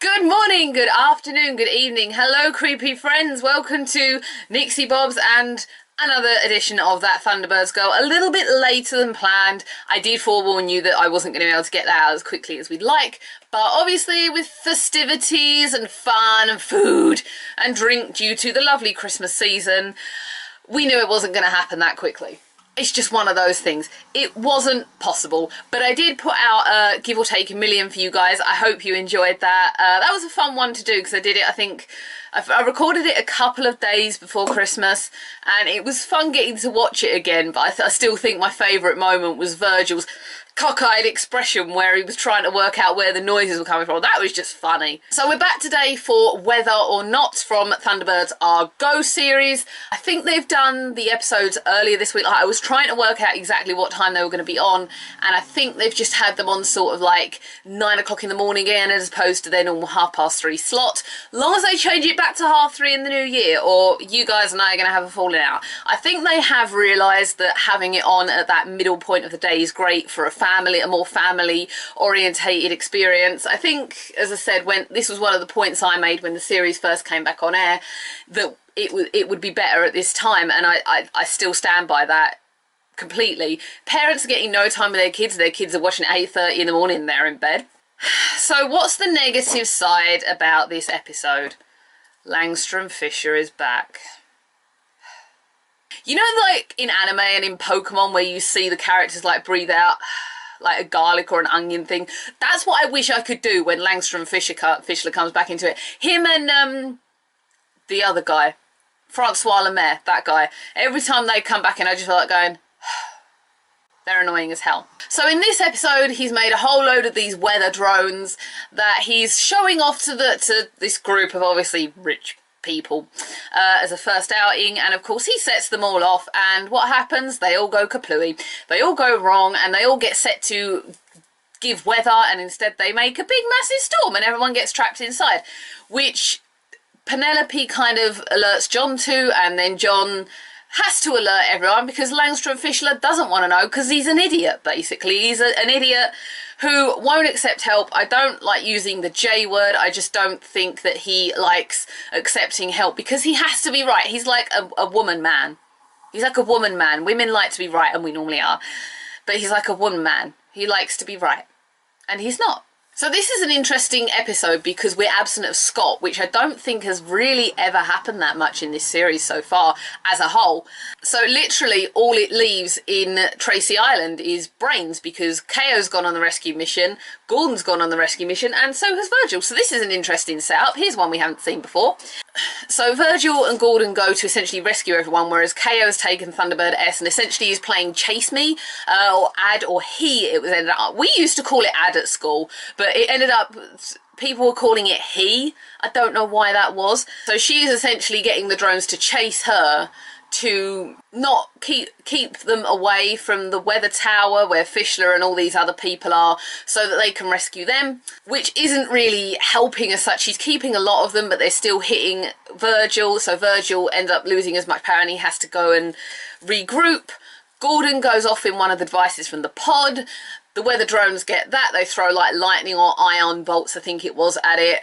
Good morning, good afternoon, good evening. Hello, creepy friends. Welcome to Nixie Bob's and another edition of That Thunderbirds Girl. A little bit later than planned. I did forewarn you that I wasn't going to be able to get that out as quickly as we'd like, but obviously with festivities and fun and food and drink due to the lovely Christmas season, we knew it wasn't going to happen that quickly. It's just one of those things. It wasn't possible, but I did put out give or take a million for you guys. I hope you enjoyed that. That was a fun one to do because I did it, I think, I recorded it a couple of days before Christmas and it was fun getting to watch it again, but I still think my favourite moment was Virgil's cockeyed expression where he was trying to work out where the noises were coming from. That was just funny. So we're back today for Whether or Not from Thunderbirds Our Go series. I think they've done the episodes earlier this week. I was trying to work out exactly what time they were going to be on, and I think they've just had them on sort of like 9 o'clock in the morning again as opposed to their normal 3:30 slot. Long as they change it back to 3:30 in the new year, or you guys and I are going to have a falling out. I think they have realised that having it on at that middle point of the day is great for a more family orientated experience. I think, as I said, when this was one of the points I made when the series first came back on air, that it would be better at this time, and I still stand by that completely. Parents are getting no time with their kids are watching at 8:30 in the morning, they're in bed. So what's the negative side about this episode? Langstrom Fisher is back. You know, like in anime and in Pokemon where you see the characters like breathe out like a garlic or an onion thing? That's what I wish I could do when Langstrom Fischler comes back into it. Him and the other guy, Francois Lemaire, that guy. Every time they come back in, I just feel like going, they're annoying as hell. So in this episode, he's made a whole load of these weather drones that he's showing off to this group of obviously rich people as a first outing, and of course he sets them all off, and what happens? They all go kaplooey. They all go wrong, and they all get set to give weather, and instead they make a big massive storm and everyone gets trapped inside, which Penelope kind of alerts John to, and then John has to alert everyone because Langstrom Fischler doesn't want to know because he's an idiot, basically. He's an idiot who won't accept help. I don't like using the J word. I just don't think that he likes accepting help because he has to be right. He's like a woman man. He's like a woman man. Women like to be right, and we normally are. But he's like a woman man. He likes to be right. And he's not. So this is an interesting episode because we're absent of Scott, which I don't think has really ever happened that much in this series so far as a whole. So literally all it leaves in Tracy Island is brains because Kao's gone on the rescue mission, Gordon's gone on the rescue mission, and so has Virgil. So this is an interesting setup. Here's one we haven't seen before. So Virgil and Gordon go to essentially rescue everyone, whereas Kao has taken Thunderbird S and essentially is playing Chase Me, or Ad, or He, it was ended up. We used to call it Ad at school, but it ended up, people were calling it He. I don't know why that was. So she is essentially getting the drones to chase her to not keep them away from the weather tower where Fischler and all these other people are, so that they can rescue them, which isn't really helping as such. She's keeping a lot of them, but they're still hitting Virgil, so Virgil ends up losing as much power and he has to go and regroup. Gordon goes off in one of the devices from the pod. The weather drones get that. They throw like lightning or ion bolts, I think it was, at it.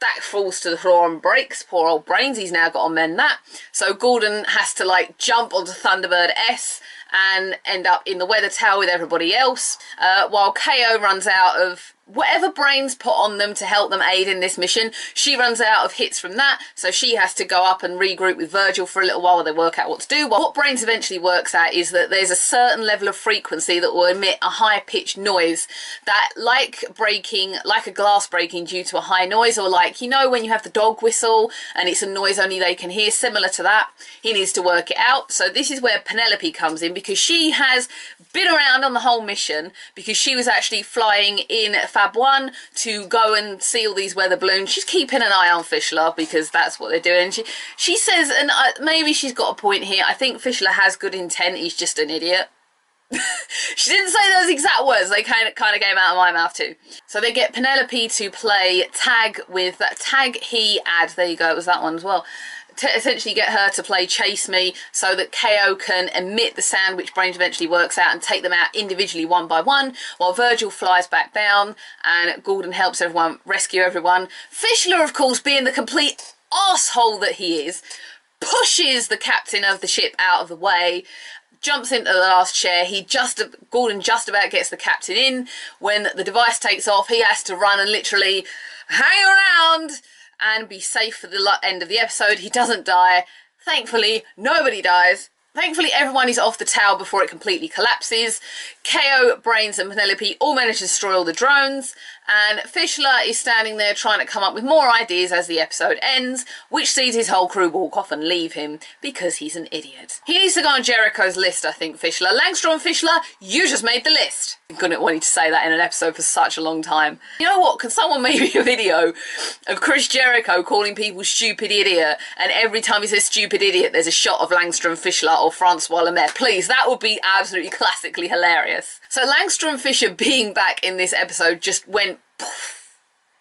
That falls to the floor and breaks. Poor old brains, he's now got to mend that. So Gordon has to like jump onto Thunderbird S and end up in the weather tower with everybody else, while Kao runs out of whatever brains put on them to help them aid in this mission. She runs out of hits from that, so she has to go up and regroup with Virgil for a little while they work out what to do. Well, what brains eventually works out is that there's a certain level of frequency that will emit a high-pitched noise that, like a glass breaking due to a high noise, or like, you know, when you have the dog whistle and it's a noise only they can hear, similar to that. He needs to work it out. So this is where Penelope comes in, because she has been around on the whole mission, because she was actually flying in Fab 1 to go and see all these weather balloons. She's keeping an eye on Fischler because that's what they're doing. She says, and maybe she's got a point here, I think Fischler has good intent, he's just an idiot. She didn't say those exact words, they kind of came out of my mouth too. So they get Penelope to play tag with that Tag He Ad, there you go, it was that one as well. to essentially get her to play Chase Me so that KO can emit the sound, which Brains eventually works out, and take them out individually one by one, while Virgil flies back down and Gordon helps everyone rescue everyone. Fischler, of course, being the complete arsehole that he is, pushes the captain of the ship out of the way, jumps into the last chair. Gordon just about gets the captain in. When the device takes off, he has to run and literally hang around and be safe for the end of the episode. He doesn't die. Thankfully, nobody dies. Thankfully, everyone is off the tower before it completely collapses. KO, Brains and Penelope all manage to destroy all the drones, and Fischler is standing there trying to come up with more ideas as the episode ends, which sees his whole crew walk off and leave him because he's an idiot. He needs to go on Jericho's list, I think, Fischler. Langstrom, Fischler, you just made the list. I couldn't want you to say that in an episode for such a long time. You know what? Can someone make me a video of Chris Jericho calling people stupid idiot, and every time he says stupid idiot, there's a shot of Langstrom, Fischler or Francois Lemaire? Please, that would be absolutely classically hilarious. So Langstrom Fisher being back in this episode just went poof.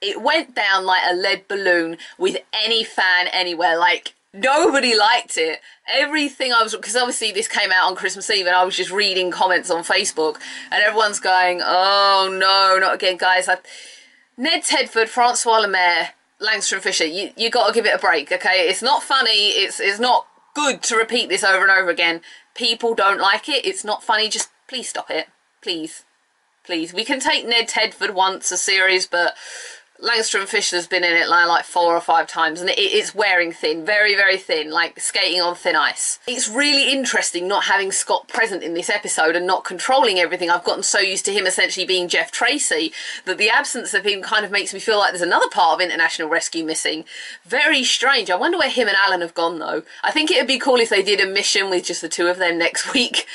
It went down like a lead balloon with any fan anywhere. Like, nobody liked it. Everything because obviously this came out on Christmas Eve and I was just reading comments on Facebook and everyone's going, oh no, not again, guys. Ned Tedford, Francois Lemaire, Langstrom Fisher, you got to give it a break, okay? It's not funny. It's not good to repeat this over and over again. People don't like it. It's not funny. Just please stop it. Please. Please. We can take Ned Tedford once a series, but Langstrom Fisher's been in it like 4 or 5 times, and it's wearing thin, very, very thin, like skating on thin ice. It's really interesting not having Scott present in this episode and not controlling everything. I've gotten so used to him essentially being Jeff Tracy that the absence of him kind of makes me feel like there's another part of International Rescue missing. Very strange. I wonder where him and Alan have gone, though. I think it would be cool if they did a mission with just the 2 of them next week,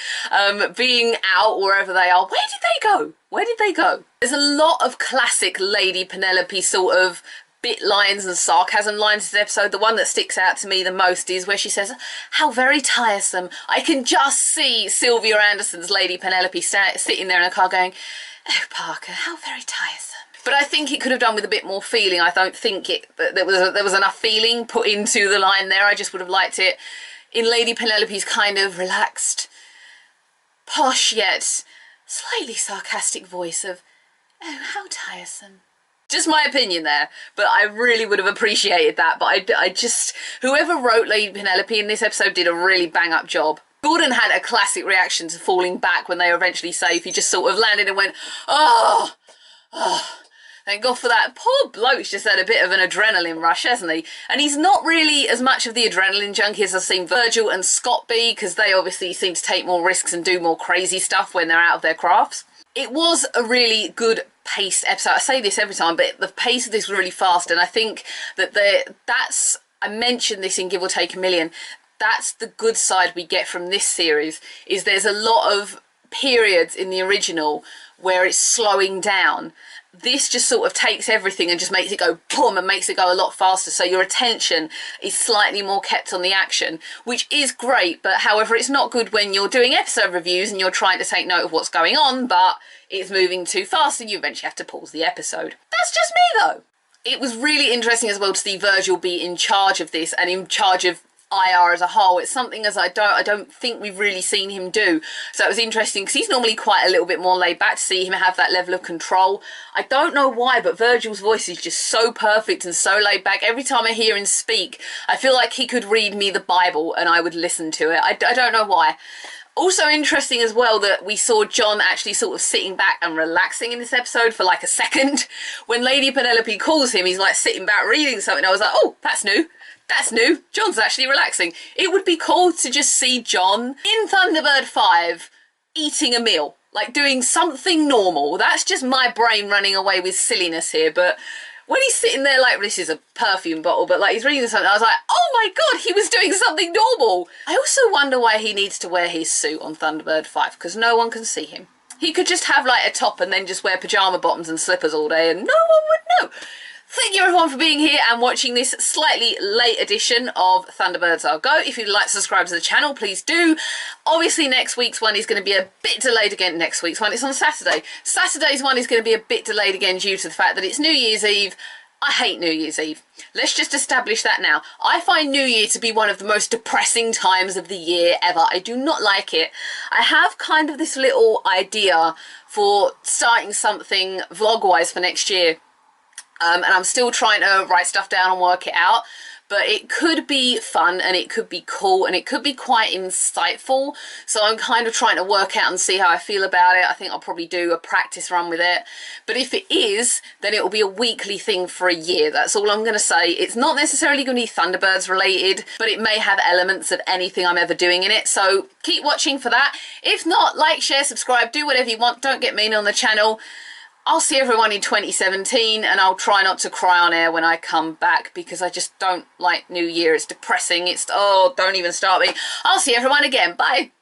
being out wherever they are. Where did they go? Where did they go? There's a lot of classic Lady Penelope sort of bit lines and sarcasm lines in this episode. The one that sticks out to me the most is where she says, how very tiresome. I can just see Sylvia Anderson's Lady Penelope sitting there in a car going, oh, Parker, how very tiresome. But I think it could have done with a bit more feeling. I don't think there was enough feeling put into the line there. I just would have liked it in Lady Penelope's kind of relaxed, posh yet slightly sarcastic voice of, oh, how tiresome. Just my opinion there, but I really would have appreciated that. But I just, whoever wrote Lady Penelope in this episode did a really bang-up job. Gordon had a classic reaction to falling back when they were eventually safe. He just sort of landed and went, oh, thank God for that. Poor bloke's just had a bit of an adrenaline rush, hasn't he? And he's not really as much of the adrenaline junkie as I've seen Virgil and Scott be, because they obviously seem to take more risks and do more crazy stuff when they're out of their crafts. It was a really good paced episode. I say this every time, but the pace of this was really fast, and I think that I mentioned this in Give or Take a Million, that's the good side we get from this series, is there's a lot of periods in the original where it's slowing down. This just sort of takes everything and just makes it go boom and makes it go a lot faster, so your attention is slightly more kept on the action, which is great. But however, it's not good when you're doing episode reviews and you're trying to take note of what's going on, but it's moving too fast and you eventually have to pause the episode. That's just me, though. It was really interesting as well to see Virgil be in charge of this and in charge of IR as a whole. It's something as I don't think we've really seen him do. So it was interesting because he's normally quite a little bit more laid back. To see him have that level of control, I don't know why, but Virgil's voice is just so perfect and so laid back. Every time I hear him speak, I feel like he could read me the Bible and I would listen to it. I don't know why. Also interesting as well that we saw John actually sort of sitting back and relaxing in this episode for like a second. When Lady Penelope calls him, he's like sitting back reading something. I was like, oh, that's new. That's new. John's actually relaxing. It would be cool to just see John in Thunderbird 5 eating a meal, like doing something normal. That's just my brain running away with silliness here. But when he's sitting there like, this is a perfume bottle, but like he's reading something, I was like, oh my God, he was doing something normal. I also wonder why he needs to wear his suit on Thunderbird 5, because no one can see him. He could just have like a top and then just wear pyjama bottoms and slippers all day and no one would know. Thank you everyone for being here and watching this slightly late edition of Thunderbirds I'll Go. If you'd like to subscribe to the channel, please do. Obviously next week's one is going to be a bit delayed again. Next week's one, it's on Saturday. Saturday's one is going to be a bit delayed again due to the fact that it's New Year's Eve. I hate New Year's Eve. Let's just establish that now. I find New Year to be one of the most depressing times of the year ever. I do not like it. I have kind of this little idea for starting something vlog-wise for next year. And I'm still trying to write stuff down and work it out. But it could be fun and it could be cool and it could be quite insightful. So I'm kind of trying to work out and see how I feel about it. I think I'll probably do a practice run with it. But if it is, then it will be a weekly thing for a year. That's all I'm going to say. It's not necessarily going to be Thunderbirds related, but it may have elements of anything I'm ever doing in it. So keep watching for that. If not, like, share, subscribe, do whatever you want. Don't get mean on the channel. I'll see everyone in 2017 and I'll try not to cry on air when I come back because I just don't like New Year. It's depressing. It's, oh, don't even start me. I'll see everyone again. Bye.